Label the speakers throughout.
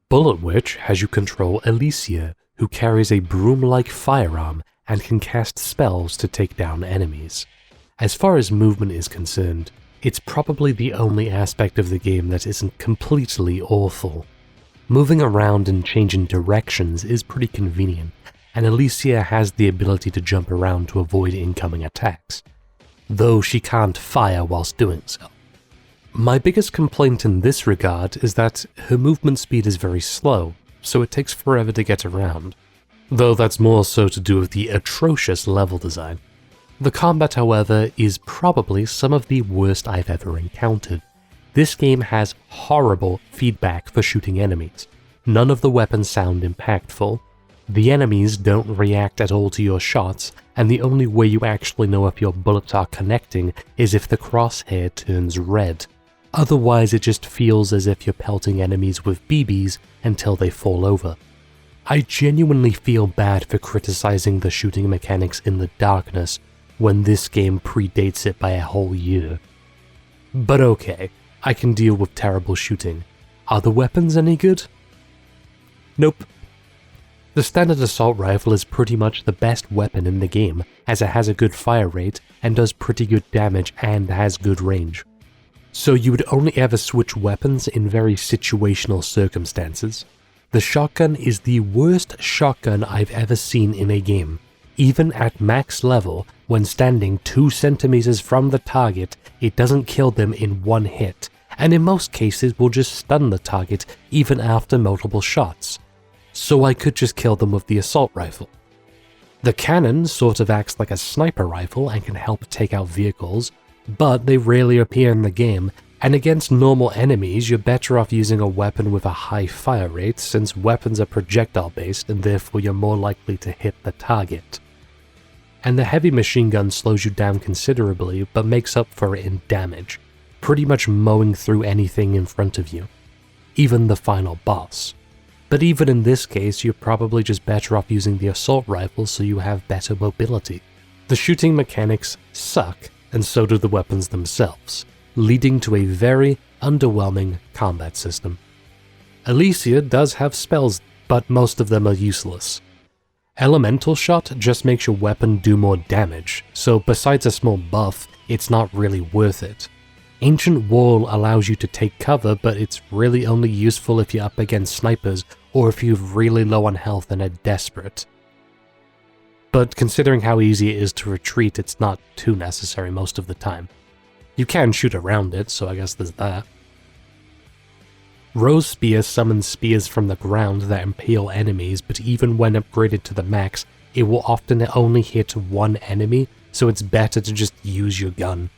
Speaker 1: Bullet Witch has you control Alicia, who carries a broom-like firearm and can cast spells to take down enemies. As far as movement is concerned, it's probably the only aspect of the game that isn't completely awful. Moving around and changing directions is pretty convenient, and Alicia has the ability to jump around to avoid incoming attacks, though she can't fire whilst doing so. My biggest complaint in this regard is that her movement speed is very slow, so it takes forever to get around, though that's more so to do with the atrocious level design. The combat, however, is probably some of the worst I've ever encountered. This game has horrible feedback for shooting enemies. None of the weapons sound impactful. The enemies don't react at all to your shots, and the only way you actually know if your bullets are connecting is if the crosshair turns red. Otherwise, it just feels as if you're pelting enemies with BBs until they fall over. I genuinely feel bad for criticizing the shooting mechanics in the darkness when this game predates it by a whole year. But okay, I can deal with terrible shooting. Are the weapons any good? Nope. The standard assault rifle is pretty much the best weapon in the game, as it has a good fire rate and does pretty good damage and has good range. So you would only ever switch weapons in very situational circumstances. The shotgun is the worst shotgun I've ever seen in a game. Even at max level, when standing 2 centimeters from the target, it doesn't kill them in one hit, and in most cases will just stun the target even after multiple shots. So I could just kill them with the assault rifle. The cannon sort of acts like a sniper rifle and can help take out vehicles, but they rarely appear in the game, and against normal enemies you're better off using a weapon with a high fire rate since weapons are projectile based and therefore you're more likely to hit the target. And the heavy machine gun slows you down considerably but makes up for it in damage, pretty much mowing through anything in front of you, even the final boss. But even in this case you're probably just better off using the assault rifle so you have better mobility. The shooting mechanics suck, and so do the weapons themselves, leading to a very underwhelming combat system. Alicia does have spells, but most of them are useless. Elemental Shot just makes your weapon do more damage, so besides a small buff, it's not really worth it. Ancient Wall allows you to take cover, but it's really only useful if you're up against snipers or if you're really low on health and are desperate. But considering how easy it is to retreat, it's not too necessary most of the time. You can shoot around it, so I guess there's that. Rose Spear summons spears from the ground that impale enemies, but even when upgraded to the max, it will often only hit one enemy, so it's better to just use your gun.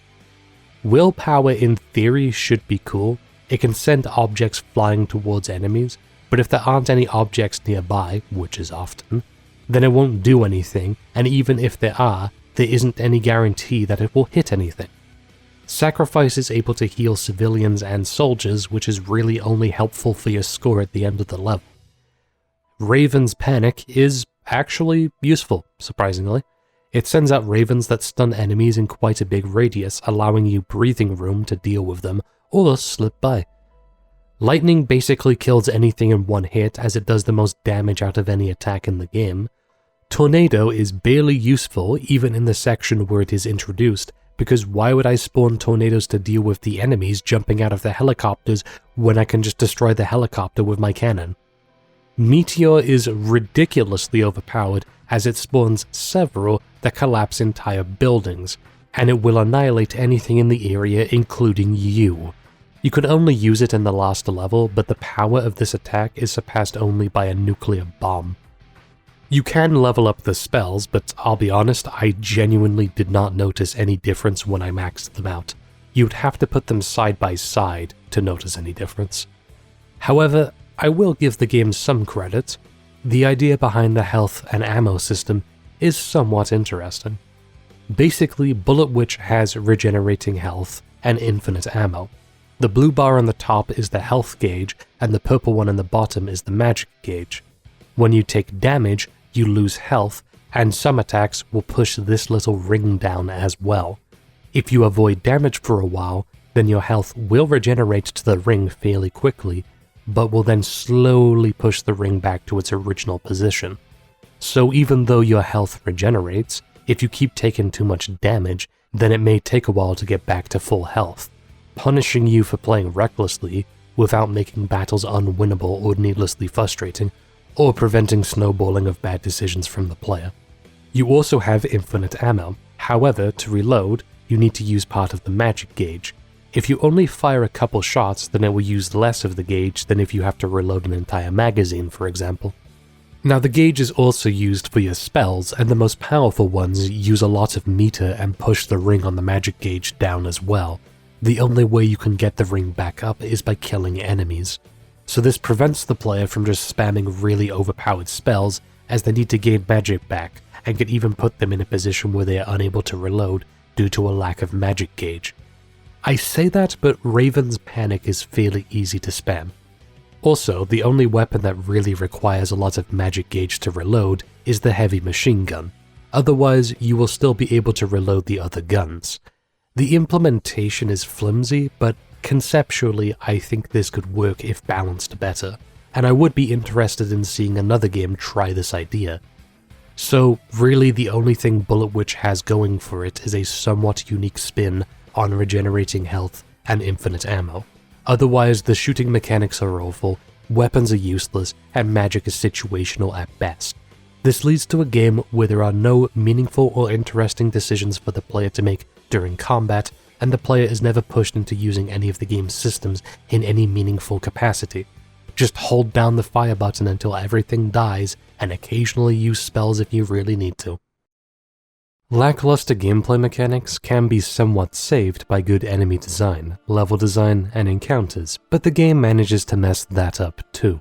Speaker 1: Willpower in theory should be cool. It can send objects flying towards enemies, but if there aren't any objects nearby, which is often, then it won't do anything, and even if there are, there isn't any guarantee that it will hit anything. Sacrifice is able to heal civilians and soldiers, which is really only helpful for your score at the end of the level. Raven's Panic is actually useful, surprisingly. It sends out ravens that stun enemies in quite a big radius, allowing you breathing room to deal with them or slip by. Lightning basically kills anything in one hit, as it does the most damage out of any attack in the game. Tornado is barely useful even in the section where it is introduced, because why would I spawn tornadoes to deal with the enemies jumping out of the helicopters when I can just destroy the helicopter with my cannon? Meteor is ridiculously overpowered, as it spawns several that collapse entire buildings, and it will annihilate anything in the area, including you. You can only use it in the last level, but the power of this attack is surpassed only by a nuclear bomb. You can level up the spells, but I'll be honest, I genuinely did not notice any difference when I maxed them out. You'd have to put them side by side to notice any difference. However, I will give the game some credit. The idea behind the health and ammo system is somewhat interesting. Basically, Bullet Witch has regenerating health and infinite ammo. The blue bar on the top is the health gauge, and the purple one on the bottom is the magic gauge. When you take damage, you lose health, and some attacks will push this little ring down as well. If you avoid damage for a while, then your health will regenerate to the ring fairly quickly, but will then slowly push the ring back to its original position. So even though your health regenerates, if you keep taking too much damage, then it may take a while to get back to full health, punishing you for playing recklessly without making battles unwinnable or needlessly frustrating, or preventing snowballing of bad decisions from the player. You also have infinite ammo. However, to reload, you need to use part of the magic gauge. If you only fire a couple shots, then it will use less of the gauge than if you have to reload an entire magazine, for example. Now, the gauge is also used for your spells, and the most powerful ones use a lot of meter and push the ring on the magic gauge down as well. The only way you can get the ring back up is by killing enemies. So this prevents the player from just spamming really overpowered spells, as they need to gain magic back, and can even put them in a position where they are unable to reload due to a lack of magic gauge. I say that, but Raven's Panic is fairly easy to spam. Also, the only weapon that really requires a lot of magic gauge to reload is the heavy machine gun. Otherwise, you will still be able to reload the other guns. The implementation is flimsy, but conceptually I think this could work if balanced better, and I would be interested in seeing another game try this idea. So really the only thing Bullet Witch has going for it is a somewhat unique spin on regenerating health and infinite ammo. Otherwise, the shooting mechanics are awful, weapons are useless, and magic is situational at best. This leads to a game where there are no meaningful or interesting decisions for the player to make during combat, and the player is never pushed into using any of the game's systems in any meaningful capacity. Just hold down the fire button until everything dies, and occasionally use spells if you really need to. Lackluster gameplay mechanics can be somewhat saved by good enemy design, level design, and encounters, but the game manages to mess that up too.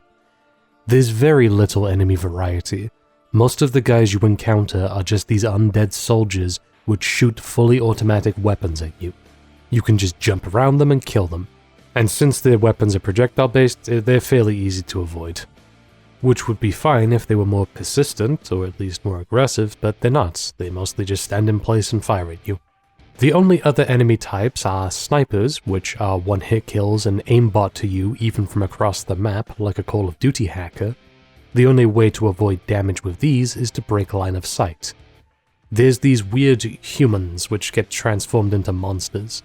Speaker 1: There's very little enemy variety. Most of the guys you encounter are just these undead soldiers which shoot fully automatic weapons at you. You can just jump around them and kill them, and since their weapons are projectile based, they're fairly easy to avoid. Which would be fine if they were more persistent, or at least more aggressive, but they're not. They mostly just stand in place and fire at you. The only other enemy types are snipers, which are one-hit kills and aimbot to you even from across the map like a Call of Duty hacker. The only way to avoid damage with these is to break line of sight. There's these weird humans which get transformed into monsters.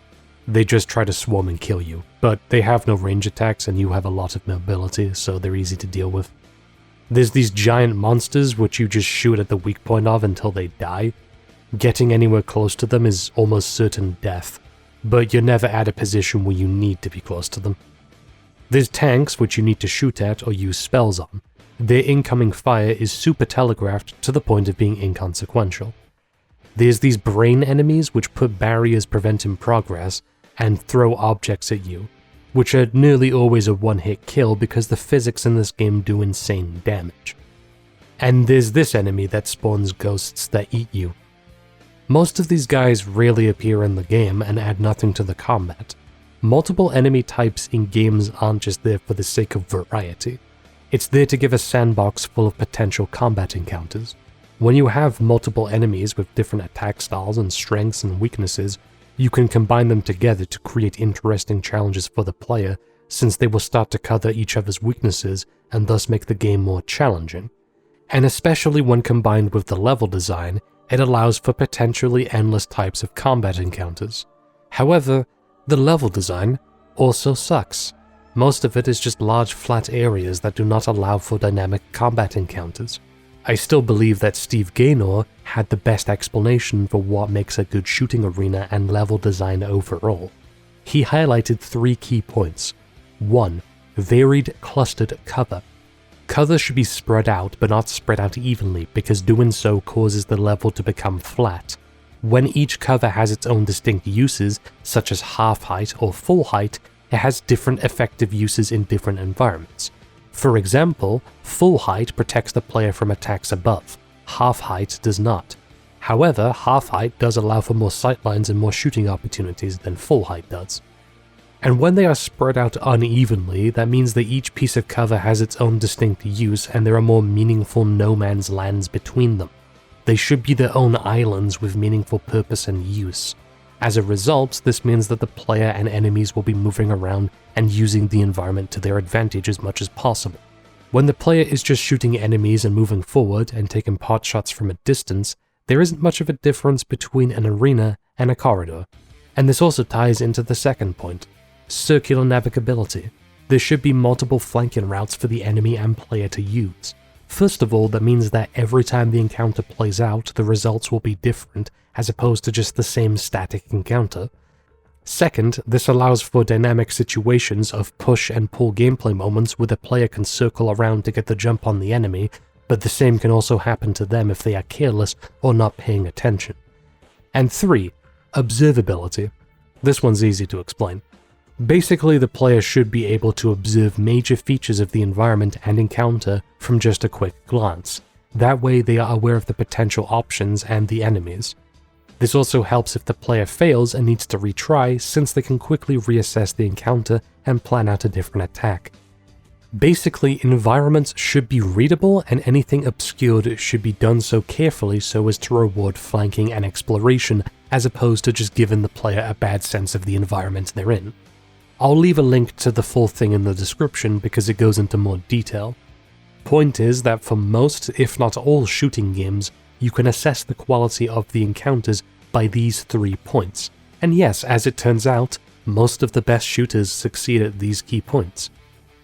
Speaker 1: They just try to swarm and kill you, but they have no range attacks and you have a lot of mobility, so they're easy to deal with. There's these giant monsters which you just shoot at the weak point of until they die. Getting anywhere close to them is almost certain death, but you're never at a position where you need to be close to them. There's tanks which you need to shoot at or use spells on. Their incoming fire is super telegraphed to the point of being inconsequential. There's these brain enemies which put barriers preventing progress and throw objects at you, which are nearly always a one-hit kill because the physics in this game do insane damage. And there's this enemy that spawns ghosts that eat you. Most of these guys rarely appear in the game and add nothing to the combat. Multiple enemy types in games aren't just there for the sake of variety. It's there to give a sandbox full of potential combat encounters. When you have multiple enemies with different attack styles and strengths and weaknesses, you can combine them together to create interesting challenges for the player, since they will start to cover each other's weaknesses and thus make the game more challenging. And especially when combined with the level design, it allows for potentially endless types of combat encounters. However, the level design also sucks. Most of it is just large flat areas that do not allow for dynamic combat encounters. I still believe that Steve Gaynor had the best explanation for what makes a good shooting arena and level design overall. He highlighted 3 key points. 1. Varied clustered cover. Cover should be spread out, but not spread out evenly, because doing so causes the level to become flat. When each cover has its own distinct uses, such as half height or full height, it has different effective uses in different environments. For example, full height protects the player from attacks above, half height does not. However, half height does allow for more sightlines and more shooting opportunities than full height does. And when they are spread out unevenly, that means that each piece of cover has its own distinct use and there are more meaningful no man's lands between them. They should be their own islands with meaningful purpose and use. As a result, this means that the player and enemies will be moving around and using the environment to their advantage as much as possible. When the player is just shooting enemies and moving forward and taking pot shots from a distance, there isn't much of a difference between an arena and a corridor. And this also ties into the second point, circular navigability. There should be multiple flanking routes for the enemy and player to use. First of all, that means that every time the encounter plays out, the results will be different, as opposed to just the same static encounter. Second, this allows for dynamic situations of push and pull gameplay moments where the player can circle around to get the jump on the enemy, but the same can also happen to them if they are careless or not paying attention. And 3. Observability. This one's easy to explain. Basically, the player should be able to observe major features of the environment and encounter from just a quick glance. That way they are aware of the potential options and the enemies. This also helps if the player fails and needs to retry, since they can quickly reassess the encounter and plan out a different attack. Basically, environments should be readable and anything obscured should be done so carefully so as to reward flanking and exploration, as opposed to just giving the player a bad sense of the environment they're in. I'll leave a link to the full thing in the description because it goes into more detail. Point is that for most, if not all shooting games, you can assess the quality of the encounters by these 3 points. And yes, as it turns out, most of the best shooters succeed at these key points.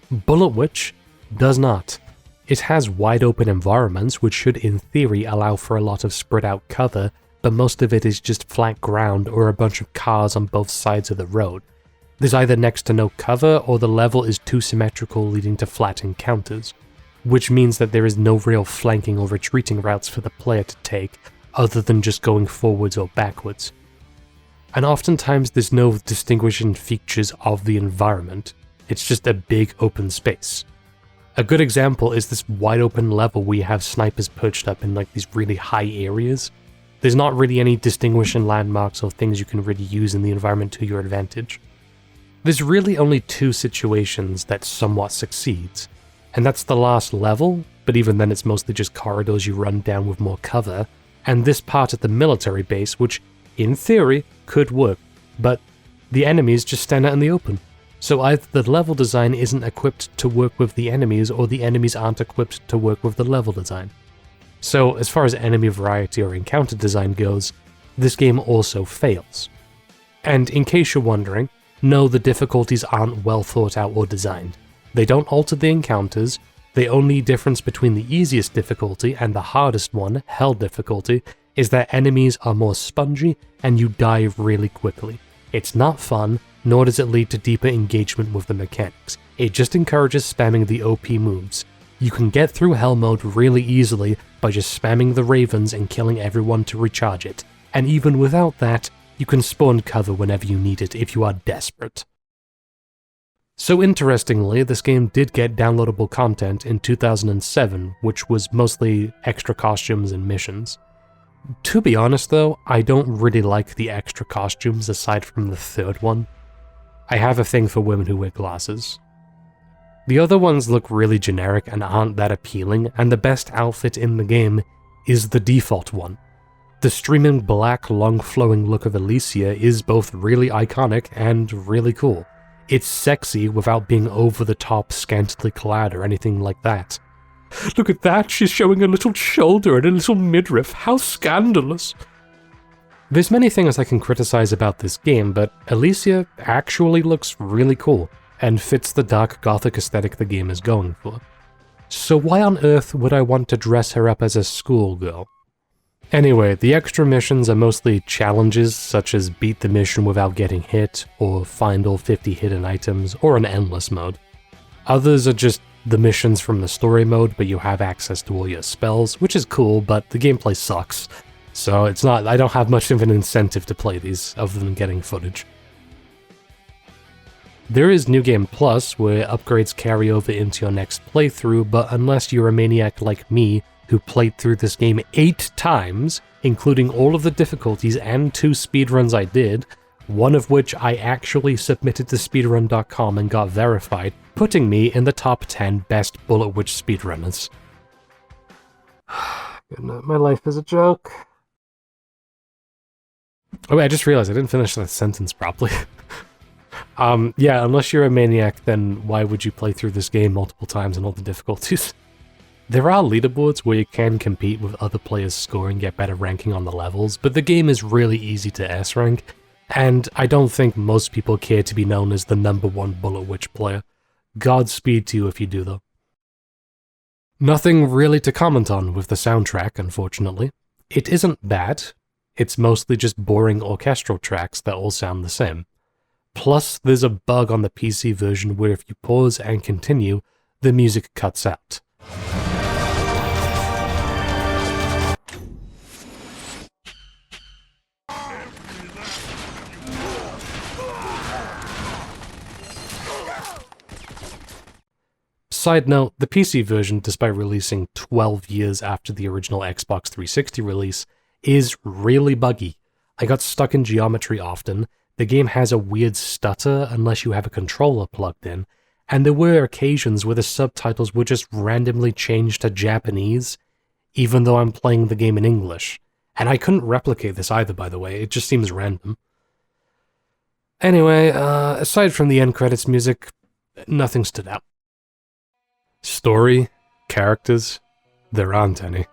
Speaker 1: Bullet Witch does not. It has wide open environments which should in theory allow for a lot of spread out cover, but most of it is just flat ground or a bunch of cars on both sides of the road. There's either next to no cover or the level is too symmetrical, leading to flat encounters, which means that there is no real flanking or retreating routes for the player to take other than just going forwards or backwards. And oftentimes there's no distinguishing features of the environment, it's just a big open space. A good example is this wide open level where you have snipers perched up in like these really high areas. There's not really any distinguishing landmarks or things you can really use in the environment to your advantage. There's really only 2 situations that somewhat succeeds, and that's the last level, but even then it's mostly just corridors you run down with more cover, and this part at the military base, which, in theory, could work, but the enemies just stand out in the open. So either the level design isn't equipped to work with the enemies, or the enemies aren't equipped to work with the level design. So as far as enemy variety or encounter design goes, this game also fails. And in case you're wondering, no, the difficulties aren't well thought out or designed. They don't alter the encounters, the only difference between the easiest difficulty and the hardest one, Hell difficulty, is that enemies are more spongy and you die really quickly. It's not fun, nor does it lead to deeper engagement with the mechanics. It just encourages spamming the OP moves. You can get through Hell mode really easily by just spamming the Ravens and killing everyone to recharge it, and even without that, you can spawn cover whenever you need it if you are desperate. So interestingly, this game did get downloadable content in 2007, which was mostly extra costumes and missions. To be honest though, I don't really like the extra costumes aside from the third one. I have a thing for women who wear glasses. The other ones look really generic and aren't that appealing, and the best outfit in the game is the default one. The streaming black, long-flowing look of Alicia is both really iconic and really cool. It's sexy without being over-the-top, scantily clad or anything like that. Look at that, she's showing a little shoulder and a little midriff, how scandalous! There's many things I can criticize about this game, but Alicia actually looks really cool, and fits the dark gothic aesthetic the game is going for. So why on earth would I want to dress her up as a schoolgirl? Anyway, the extra missions are mostly challenges such as beat the mission without getting hit, or find all 50 hidden items, or an endless mode. Others are just the missions from the story mode, but you have access to all your spells, which is cool, but the gameplay sucks. So I don't have much of an incentive to play these, other than getting footage. There is New Game Plus, where upgrades carry over into your next playthrough, but unless you're a maniac like me, who played through this game 8 times, including all of the difficulties and 2 speedruns I did, one of which I actually submitted to speedrun.com and got verified, putting me in the top 10 best Bullet Witch speedrunners. My life is a joke. Oh wait, I just realized I didn't finish that sentence properly. Yeah, unless you're a maniac, then why would you play through this game multiple times and all the difficulties? There are leaderboards where you can compete with other players' score and get better ranking on the levels, but the game is really easy to S-rank, and I don't think most people care to be known as the #1 Bullet Witch player. Godspeed to you if you do, though. Nothing really to comment on with the soundtrack, unfortunately. It isn't bad, it's mostly just boring orchestral tracks that all sound the same. Plus, there's a bug on the PC version where if you pause and continue, the music cuts out. Side note, the PC version, despite releasing 12 years after the original Xbox 360 release, is really buggy. I got stuck in geometry often, the game has a weird stutter unless you have a controller plugged in, and there were occasions where the subtitles would just randomly change to Japanese, even though I'm playing the game in English. And I couldn't replicate this either, by the way, it just seems random. Anyway, aside from the end credits music, nothing stood out. Story, characters, there aren't any.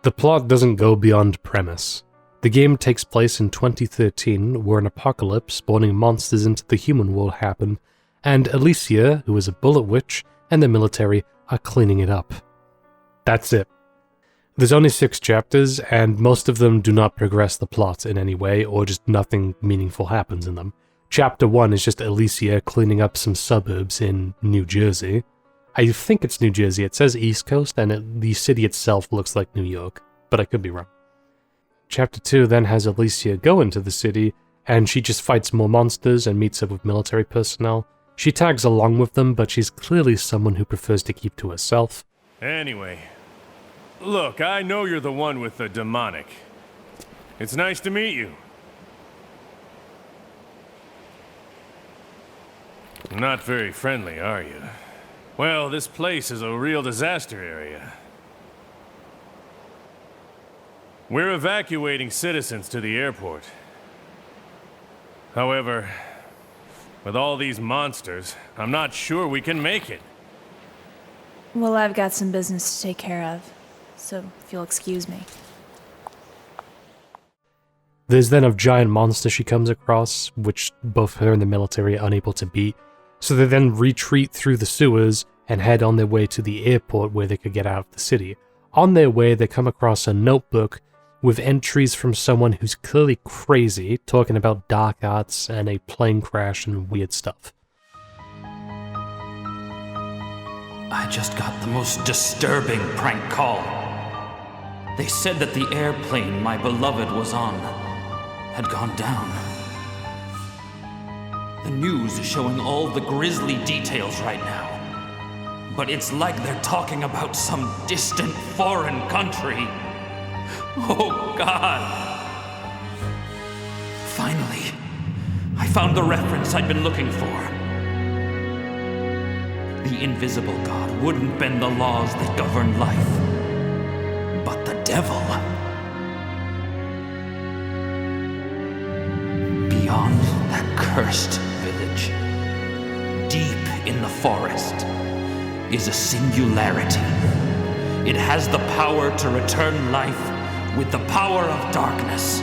Speaker 1: The plot doesn't go beyond premise. The game takes place in 2013, where an apocalypse spawning monsters into the human world happened, and Alicia, who is a bullet witch, and the military are cleaning it up. That's it. There's only 6 chapters, and most of them do not progress the plot in any way, or just nothing meaningful happens in them. Chapter 1 is just Alicia cleaning up some suburbs in New Jersey. I think it's New Jersey, it says East Coast, and the city itself looks like New York, but I could be wrong. Chapter 2 then has Alicia go into the city, and she just fights more monsters and meets up with military personnel. She tags along with them, but she's clearly someone who prefers to keep to herself.
Speaker 2: Anyway, look, I know you're the one with the demonic. It's nice to meet you. Not very friendly, are you? Well, this place is a real disaster area. We're evacuating citizens to the airport. However, with all these monsters, I'm not sure we can make it.
Speaker 3: Well, I've got some business to take care of, so if you'll excuse me.
Speaker 1: There's then a giant monster she comes across, which both her and the military are unable to beat, so they then retreat through the sewers and head on their way to the airport where they could get out of the city. On their way, they come across a notebook with entries from someone who's clearly crazy, talking about dark arts and a plane crash and weird stuff.
Speaker 4: I just got the most disturbing prank call. They said that the airplane my beloved was on had gone down. The news is showing all the grisly details right now. But it's like they're talking about some distant foreign country. Oh, God. Finally, I found the reference I'd been looking for. The invisible God wouldn't bend the laws that govern life. But the devil. Beyond that cursed village, deep in the forest, is a singularity. It has the power to return life with the power of darkness.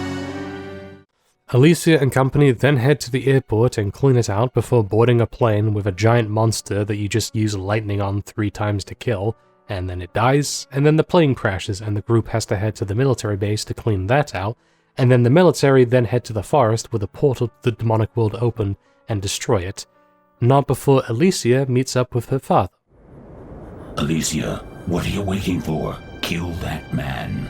Speaker 1: Alicia and company then head to the airport and clean it out before boarding a plane with a giant monster that you just use lightning on 3 times to kill, and then it dies, and then the plane crashes and the group has to head to the military base to clean that out, and then the military then head to the forest where the portal to the demonic world open and destroy it, not before Alicia meets up with her father.
Speaker 5: Alicia, what are you waiting for? Kill that man.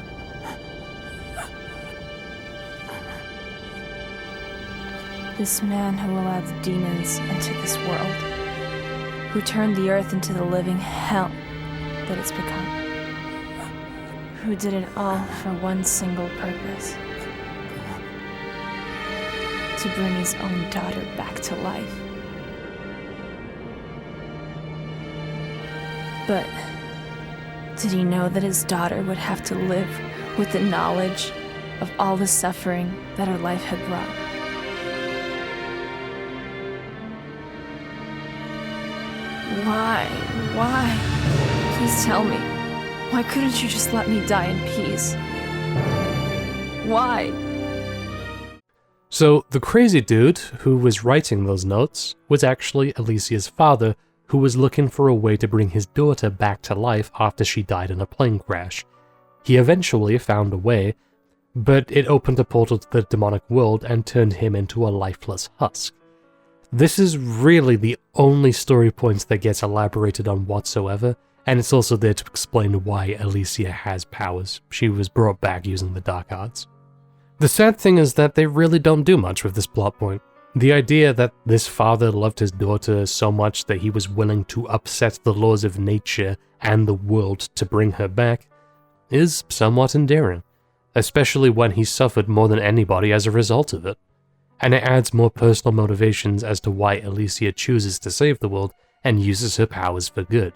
Speaker 3: This man who allowed the demons into this world, who turned the earth into the living hell that it's become, who did it all for one single purpose: to bring his own daughter back to life. But did he know that his daughter would have to live with the knowledge of all the suffering that her life had brought. Why? Please tell me. Why couldn't you just let me die in peace? Why?
Speaker 1: So, the crazy dude who was writing those notes was actually Alicia's father, who was looking for a way to bring his daughter back to life after she died in a plane crash. He eventually found a way, but it opened a portal to the demonic world and turned him into a lifeless husk. This is really the only story points that gets elaborated on whatsoever, and it's also there to explain why Alicia has powers. She was brought back using the dark arts. The sad thing is that they really don't do much with this plot point. The idea that this father loved his daughter so much that he was willing to upset the laws of nature and the world to bring her back is somewhat endearing, especially when he suffered more than anybody as a result of it. And it adds more personal motivations as to why Alicia chooses to save the world and uses her powers for good.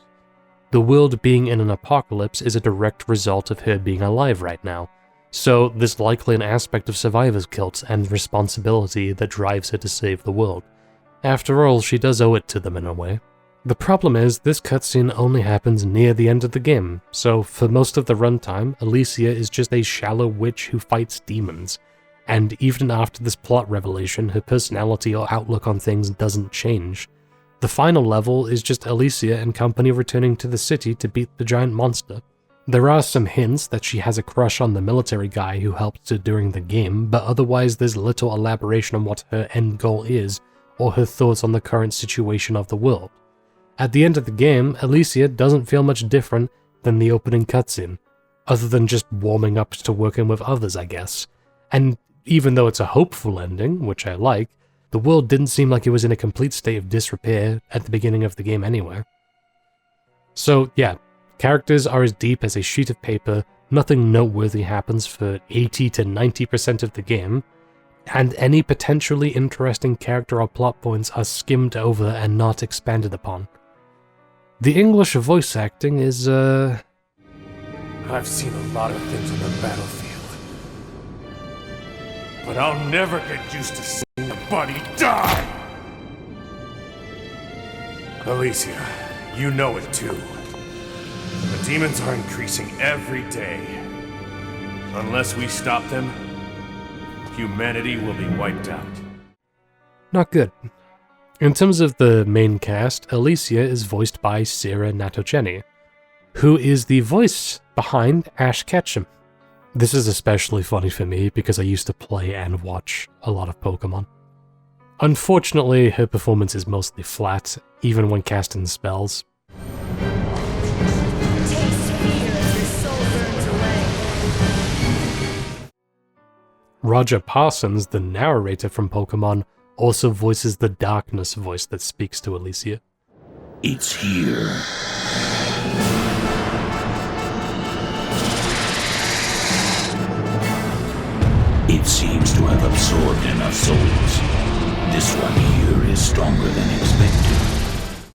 Speaker 1: The world being in an apocalypse is a direct result of her being alive right now, so there's likely an aspect of survivor's guilt and responsibility that drives her to save the world. After all, she does owe it to them in a way. The problem is, this cutscene only happens near the end of the game, so for most of the runtime, Alicia is just a shallow witch who fights demons. And even after this plot revelation, her personality or outlook on things doesn't change. The final level is just Alicia and company returning to the city to beat the giant monster. There are some hints that she has a crush on the military guy who helped her during the game, but otherwise there's little elaboration on what her end goal is, or her thoughts on the current situation of the world. At the end of the game, Alicia doesn't feel much different than the opening cutscene, other than just warming up to working with others, I guess. And even though it's a hopeful ending, which I like, the world didn't seem like it was in a complete state of disrepair at the beginning of the game anyway. So yeah, characters are as deep as a sheet of paper, nothing noteworthy happens for 80 to 90% of the game, and any potentially interesting character or plot points are skimmed over and not expanded upon. The English voice acting is,
Speaker 2: I've seen a lot of things on the battlefield, but I'll never get used to seeing a buddy die! Alicia, you know it too. The demons are increasing every day. Unless we stop them, humanity will be wiped out.
Speaker 1: not good. In terms of the main cast, Alicia is voiced by Sarah Natochenny, who is the voice behind Ash Ketchum. This is especially funny for me because I used to play and watch a lot of Pokemon. Unfortunately, her performance is mostly flat, even when casting spells. Roger Parsons, the narrator from Pokemon, also voices the Darkness voice that speaks to Alicia.
Speaker 5: It's here. It seems to have absorbed enough souls. This one here is stronger than expected.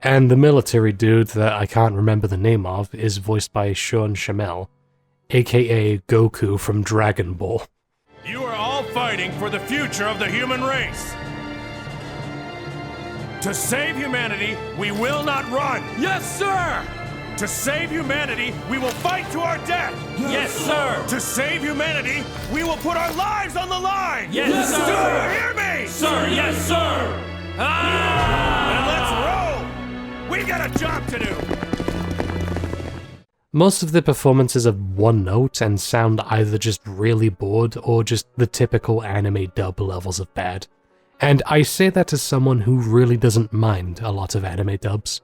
Speaker 1: And the military dude that I can't remember the name of is voiced by Sean Shamel, aka Goku from Dragon Ball.
Speaker 2: You are all fighting for the future of the human race. To save humanity, we will not run. Yes, sir! To save humanity, we will fight to our death. Yes, sir! To save humanity, we will put our lives on the line. Yes, sir! Do you hear me? Sir, yes, sir! Ah! And let's roll! We got a job to do!
Speaker 1: Most of the performances are one note and sound either just really bored or just the typical anime dub levels of bad. And I say that as someone who really doesn't mind a lot of anime dubs.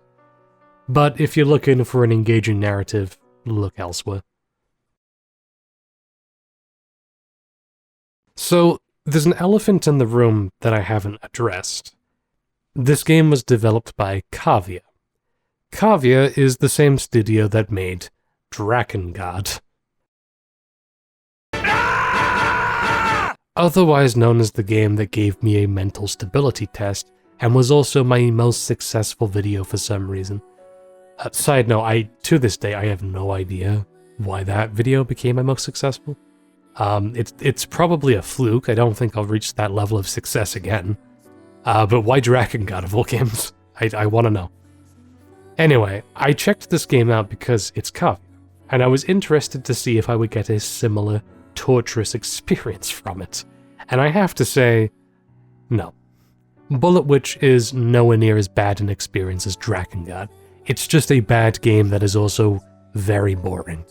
Speaker 1: But if you're looking for an engaging narrative, look elsewhere. So, there's an elephant in the room that I haven't addressed. This game was developed by Cavia. Cavia is the same studio that made Drakengard. Otherwise known as the game that gave me a mental stability test, and was also my most successful video for some reason. Side note, to this day I have no idea why that video became my most successful. It's probably a fluke. I don't think I'll reach that level of success again. But why Drakengard of all games? I want to know. Anyway, I checked this game out because it's covered, and I was interested to see if I would get a similar torturous experience from it. And I have to say, no. Bullet Witch is nowhere near as bad an experience as Drakengard. It's just a bad game that is also very boring.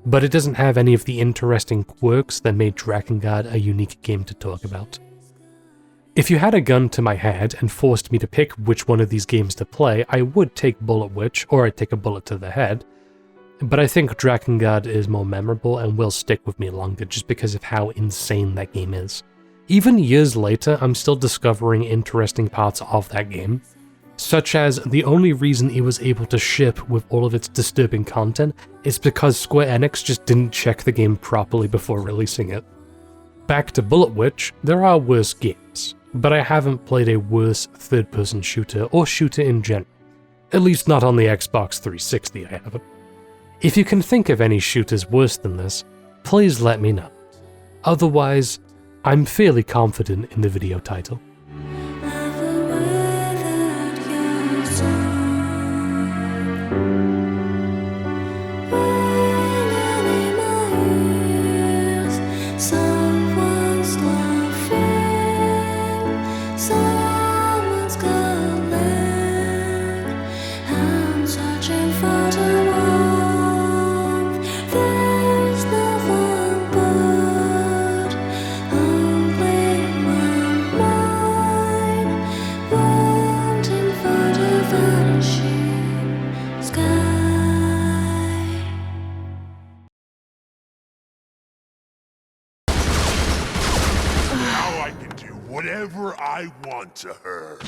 Speaker 1: But it doesn't have any of the interesting quirks that made Drakengard a unique game to talk about. If you had a gun to my head and forced me to pick which one of these games to play, I would take Bullet Witch, or I'd take a bullet to the head. But I think Drakengard is more memorable and will stick with me longer just because of how insane that game is. Even years later, I'm still discovering interesting parts of that game, such as the only reason it was able to ship with all of its disturbing content is because Square Enix just didn't check the game properly before releasing it. Back to Bullet Witch, there are worse games, but I haven't played a worse third-person shooter or shooter in general. At least not on the Xbox 360 I haven't. If you can think of any shooters worse than this, please let me know. Otherwise, I'm fairly confident in the video title.
Speaker 2: Whatever I want to her.